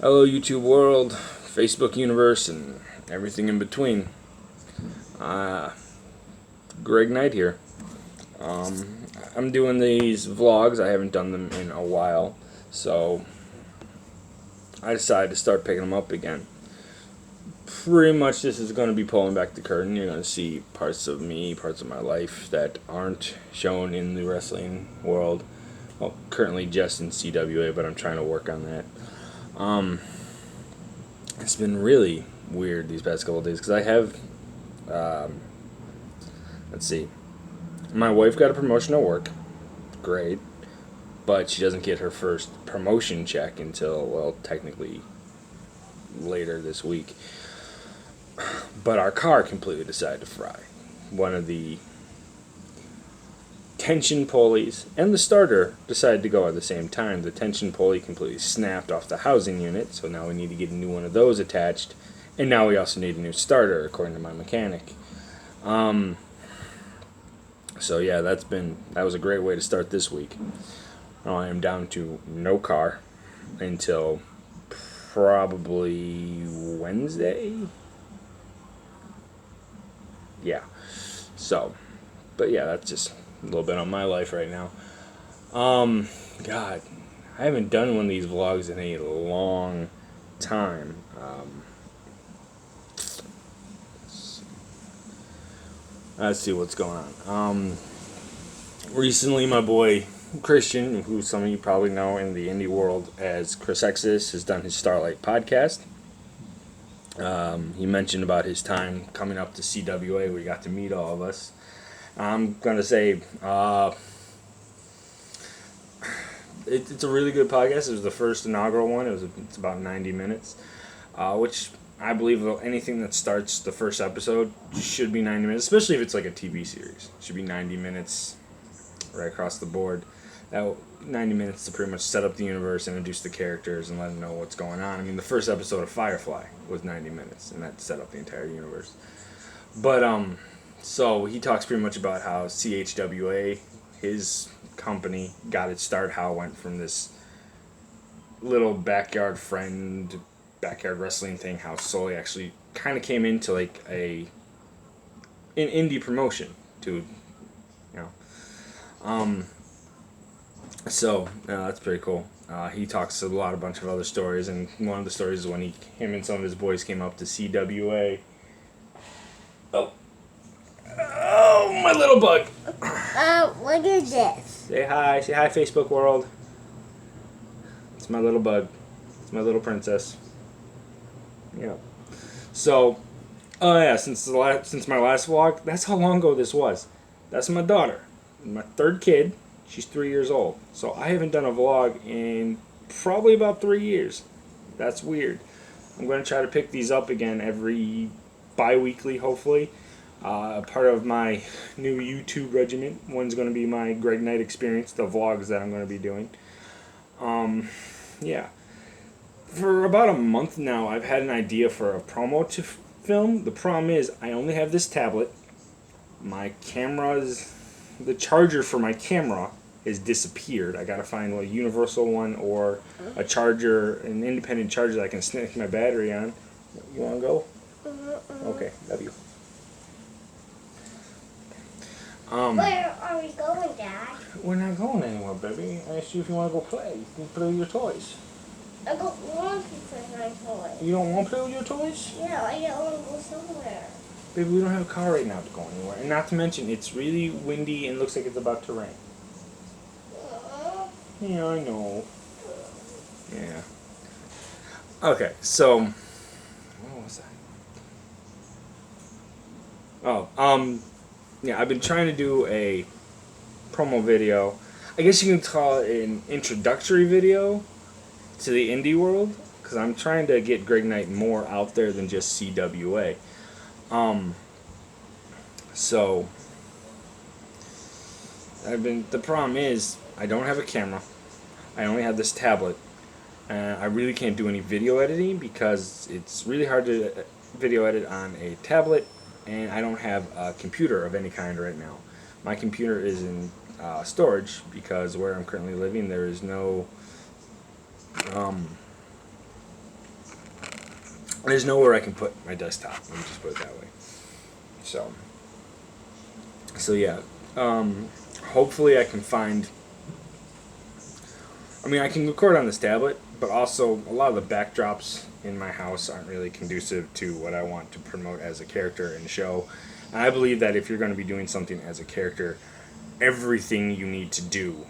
Hello, YouTube world, Facebook universe, and everything in between. Greg Knight here. I'm doing these vlogs. I haven't done them in a while, so I decided to start picking them up again. Pretty much this is going to be pulling back the curtain. You're going to see parts of me, parts of my life that aren't shown in the wrestling world. Well, currently just in CWA, but I'm trying to work on that. It's been really weird these past couple of days because I have, let's see, my wife got a promotion at work, great, but she doesn't get her first promotion check until, well, technically later this week. But our car completely decided to fry. One of the tension pulleys and the starter decided to go at the same time. The tension pulley completely snapped off the housing unit, so now we need to get a new one of those attached, and now we also need a new starter according to my mechanic. So yeah, that was a great way to start this week. Now I am down to no car until probably Wednesday. Yeah. So, but yeah, that's just a little bit on my life right now. God, I haven't done one of these vlogs in a long time. Let's see what's going on. Recently, my boy Christian, who some of you probably know in the indie world as Chris Exodus, has done his Starlight podcast. He mentioned about his time coming up to CWA where he got to meet all of us. I'm going to say it's a really good podcast. It was the first inaugural one. It's about 90 minutes, which I believe anything that starts the first episode should be 90 minutes, especially if it's like a TV series. It should be 90 minutes right across the board. That 90 minutes to pretty much set up the universe, introduce the characters, and let them know what's going on. I mean, the first episode of Firefly was 90 minutes, and that set up the entire universe. But, so he talks pretty much about how CHWA, his company, got its start, how it went from this little backyard wrestling thing, how slowly actually kind of came into like an indie promotion to, so that's pretty cool. He talks a bunch of other stories, and one of the stories is when him and some of his boys came up to CWA. Oh, my little bug. What is this? Say hi, Facebook world. It's my little bug. It's my little princess. Yeah. So, since my last vlog, that's how long ago this was. That's my daughter, my third kid. She's 3 years old. So I haven't done a vlog in probably about 3 years. That's weird. I'm going to try to pick these up again every bi-weekly, hopefully. Part of my new YouTube regimen. One's going to be my Greg Knight experience, the vlogs that I'm going to be doing. Yeah. For about a month now, I've had an idea for a promo to film. The problem is, I only have this tablet. The charger for my camera has disappeared. I gotta find a universal one or a charger, an independent charger that I can stick my battery on. You wanna go? Okay, love you. Where are we going, Dad? We're not going anywhere, baby. I asked you if you wanna go play. You can play with your toys. I don't want to play with my toys. You don't want to play with your toys? Yeah, I don't want to go somewhere. Baby, we don't have a car right now to go anywhere. And not to mention, it's really windy and looks like it's about to rain. Yeah, I know. Yeah. Okay, so what was that? Oh, yeah, I've been trying to do a promo video. I guess you can call it an introductory video to the indie world, because I'm trying to get Greg Knight more out there than just CWA. So the problem is I don't have a camera. I only have this tablet. I really can't do any video editing because it's really hard to video edit on a tablet, and I don't have a computer of any kind right now. My computer is in storage because where I'm currently living there is no there's nowhere I can put my desktop. Let me just put it that way. So yeah. Hopefully I can find. I mean, I can record on this tablet, but also a lot of the backdrops in my house aren't really conducive to what I want to promote as a character in the show. And I believe that if you're going to be doing something as a character, everything you need to do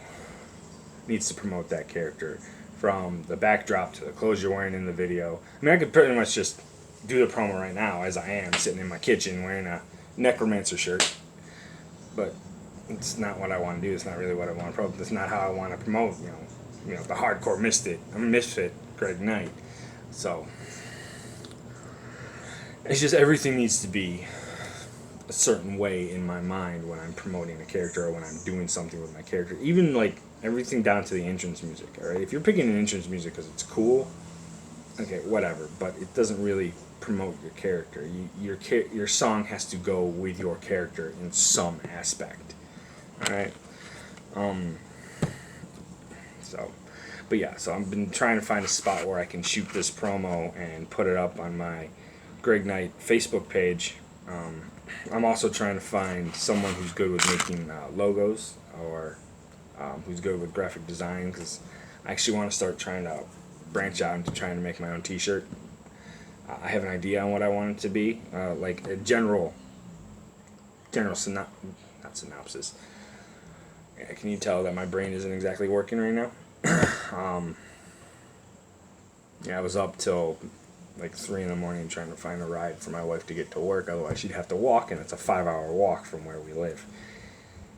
needs to promote that character. From the backdrop to the clothes you're wearing in the video. I mean, I could pretty much just do the promo right now as I am, sitting in my kitchen wearing a necromancer shirt. But it's not what I want to do. It's not really what I want to promote. That's not how I want to promote, you know, the hardcore misfit Greg Knight. So it's just everything needs to be a certain way in my mind when I'm promoting a character or when I'm doing something with my character. Even like everything down to the entrance music. All right, if you're picking an entrance music because it's cool, okay, whatever. But it doesn't really promote your character. Your song has to go with your character in some aspect. All right. But yeah, so I've been trying to find a spot where I can shoot this promo and put it up on my Greg Knight Facebook page. I'm also trying to find someone who's good with making logos or who's good with graphic design, because I actually want to start trying to branch out into trying to make my own t-shirt. I have an idea on what I want it to be, like a general not synopsis. Yeah, can you tell that my brain isn't exactly working right now? Yeah, I was up till like 3 in the morning trying to find a ride for my wife to get to work. Otherwise, she'd have to walk, and it's a 5-hour walk from where we live.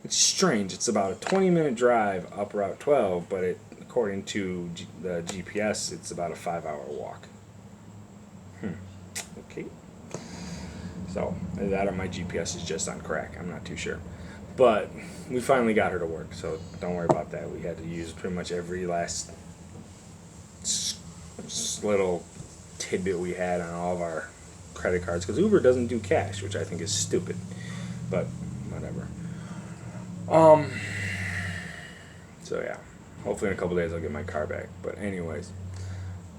It's strange. It's about a 20-minute drive up Route 12, but according to the GPS, it's about a 5-hour walk. Okay. So, that or my GPS is just on crack. I'm not too sure. But we finally got her to work, so don't worry about that. We had to use pretty much every last little tidbit we had on all of our credit cards, because Uber doesn't do cash, which I think is stupid. But whatever. So yeah, hopefully in a couple days I'll get my car back. But anyways,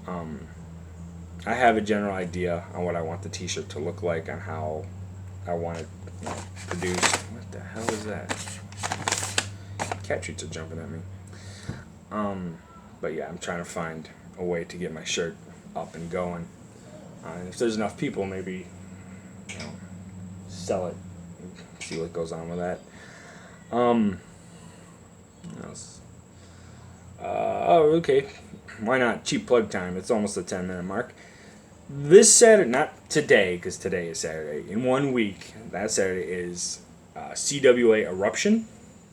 I have a general idea on what I want the t-shirt to look like, on how I want it produced. What the hell is that? Cat treats are jumping at me. But yeah, I'm trying to find a way to get my shirt up and going. And if there's enough people, maybe sell it and see what goes on with that. What else? Okay. Why not? Cheap plug time. It's almost the 10-minute mark. This Saturday, not today, because today is Saturday. In 1 week, that Saturday is CWA Eruption.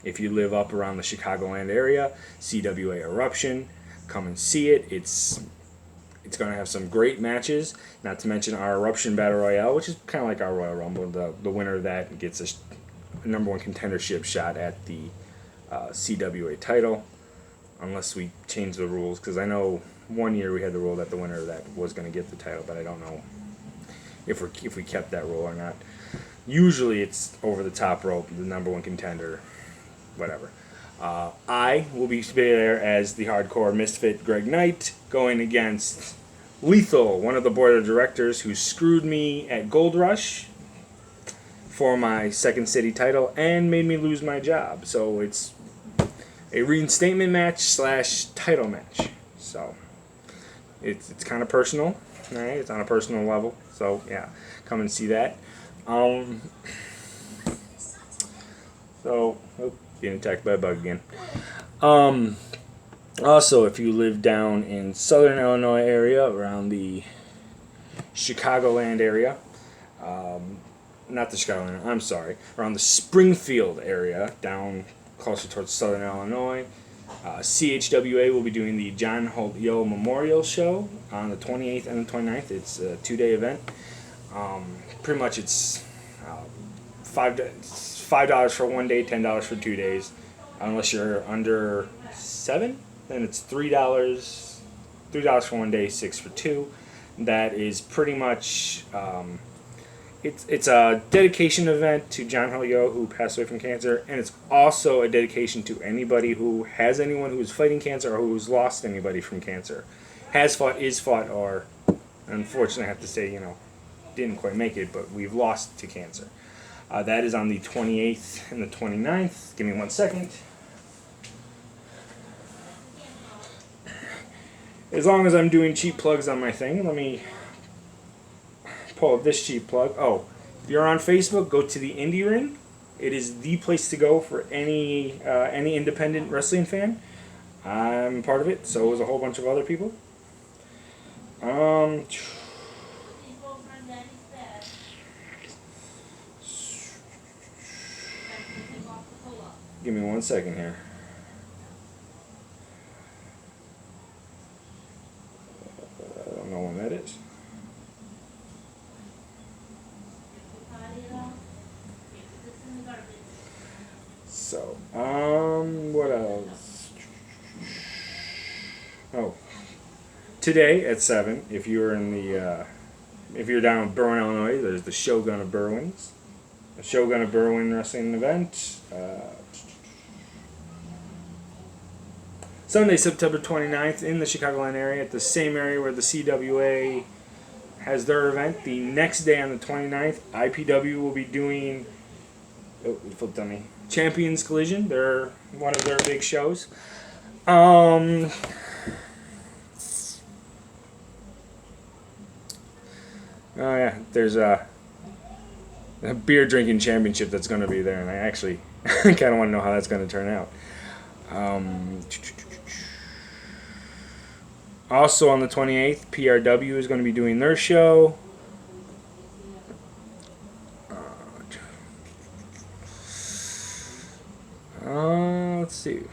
If you live up around the Chicagoland area, CWA Eruption, come and see it. It's going to have some great matches, not to mention our Eruption Battle Royale, which is kind of like our Royal Rumble. The winner of that gets a number one contendership shot at the CWA title, unless we change the rules, because I know 1 year we had the rule that the winner of that was going to get the title, but I don't know if we kept that rule or not. Usually it's over the top rope, the number one contender, whatever. I will be there as the hardcore misfit Greg Knight, going against Lethal, one of the board of directors who screwed me at Gold Rush for my Second City title and made me lose my job. So it's a reinstatement match / title match. So it's kind of personal, right? It's on a personal level. So yeah, come and see that. Being attacked by a bug again. Also, if you live down in southern Illinois area, around the Chicagoland area, not the Chicagoland, I'm sorry, around the Springfield area, down closer towards southern Illinois, CHWA will be doing the John Holt Yo Memorial Show on the 28th and the 29th. It's a 2-day event. Pretty much it's $5 for 1 day, $10 for 2 days. Unless you're under 7, then it's $3 for 1 day, 6 for 2. That is pretty much it's a dedication event to John Holt Yo, who passed away from cancer, and it's also a dedication to anybody who has anyone who's fighting cancer or who's lost anybody from cancer, has fought, is fought, or Unfortunately, I have to say, didn't quite make it, but we've lost to cancer. That is on the 28th and the 29th. Give me 1 second. As long as I'm doing cheap plugs on my thing, let me pull up this cheap plug. Oh, if you're on Facebook, go to the Indie Ring. It is the place to go for any independent wrestling fan. I'm part of it. So is a whole bunch of other people. Give me 1 second here. I don't know when that is. So, what else? Oh, today at 7, if you're if you're down in Berwyn, Illinois, there's the Shogun of Berwyn's. The Shogun of Berwyn wrestling event. Sunday, September 29th in the Chicagoland area, at the same area where the CWA has their event. The next day on the 29th, IPW will be doing... Oh, it flipped on me. Champions Collision. They're one of their big shows. Oh yeah, there's a beer drinking championship that's going to be there, and I actually kind of want to know how that's going to turn out. Also on the 28th, PRW is going to be doing their show. Let's see.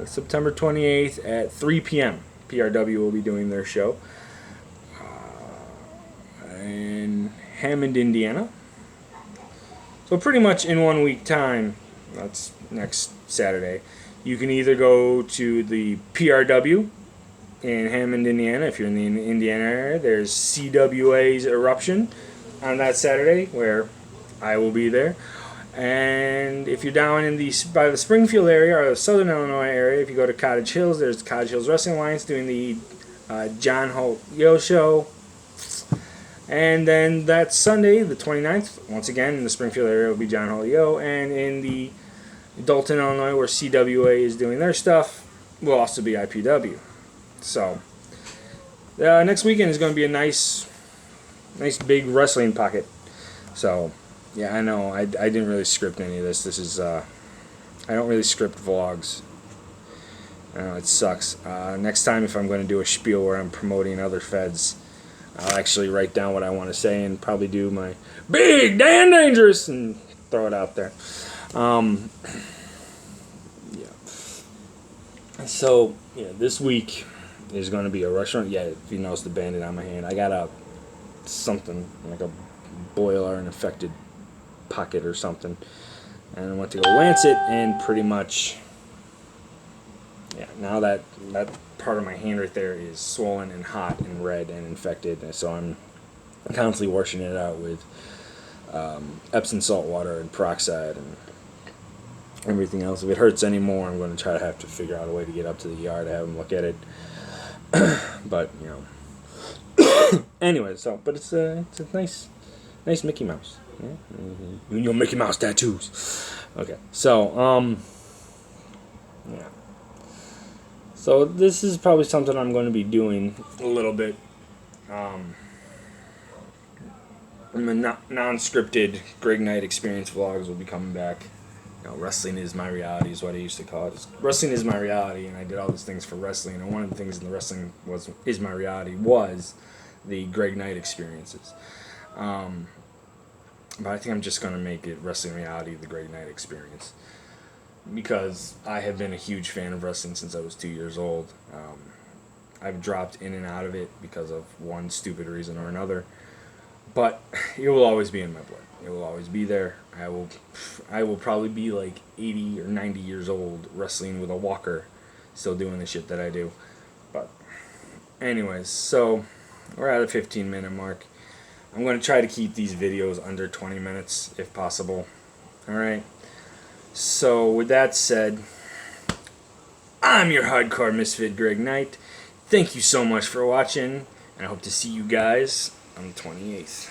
September 28th at 3 p.m. PRW will be doing their show. In Hammond, Indiana. So pretty much in 1 week time, that's next Saturday, you can either go to the PRW in Hammond, Indiana. If you're in the Indiana area, there's CWA's Eruption on that Saturday, where I will be there. And if you're down in by the Springfield area or the Southern Illinois area, if you go to Cottage Hills, there's the Cottage Hills Wrestling Alliance doing the John Holt Yo Show. And then that Sunday, the 29th, once again in the Springfield area will be John Holt Yo, and in the Dalton, Illinois, where CWA is doing their stuff, will also be IPW. So next weekend is going to be a nice big wrestling pocket. So yeah, I know I didn't really script any of this. This is I don't really script vlogs. I know it sucks. Next time, if I'm going to do a spiel where I'm promoting other feds, I'll actually write down what I want to say and probably do my Big Dan Dangerous and throw it out there. Yeah. So yeah, this week is going to be a restaurant. Yeah, if you notice the bandit on my hand, I got something like a boil or an infected pocket or something, and I went to go lance it, and pretty much, yeah, now that part of my hand right there is swollen and hot and red and infected, and so I'm constantly washing it out with Epsom salt water and peroxide and everything else. If it hurts anymore, I'm going to have to figure out a way to get up to the ER to have them look at it. But anyway, but it's a nice Mickey Mouse. Yeah? Mm-hmm. Your Mickey Mouse tattoos. Okay, so yeah. So this is probably something I'm going to be doing a little bit. Non-scripted Greg Knight experience vlogs will be coming back. Wrestling is my reality is what I used to call it. Wrestling is my reality, and I did all these things for wrestling. And one of the things in the wrestling is my reality was the Greg Knight experiences. But I think I'm just going to make it Wrestling Reality, the Greg Knight experience, because I have been a huge fan of wrestling since I was 2 years old. I've dropped in and out of it because of one stupid reason or another, but it will always be in my blood. It will always be there. I will probably be like 80 or 90 years old wrestling with a walker, still doing the shit that I do. But anyways, so we're at a 15-minute mark. I'm going to try to keep these videos under 20 minutes if possible. Alright? So with that said, I'm your hardcore misfit Greg Knight. Thank you so much for watching. And I hope to see you guys on the 28th.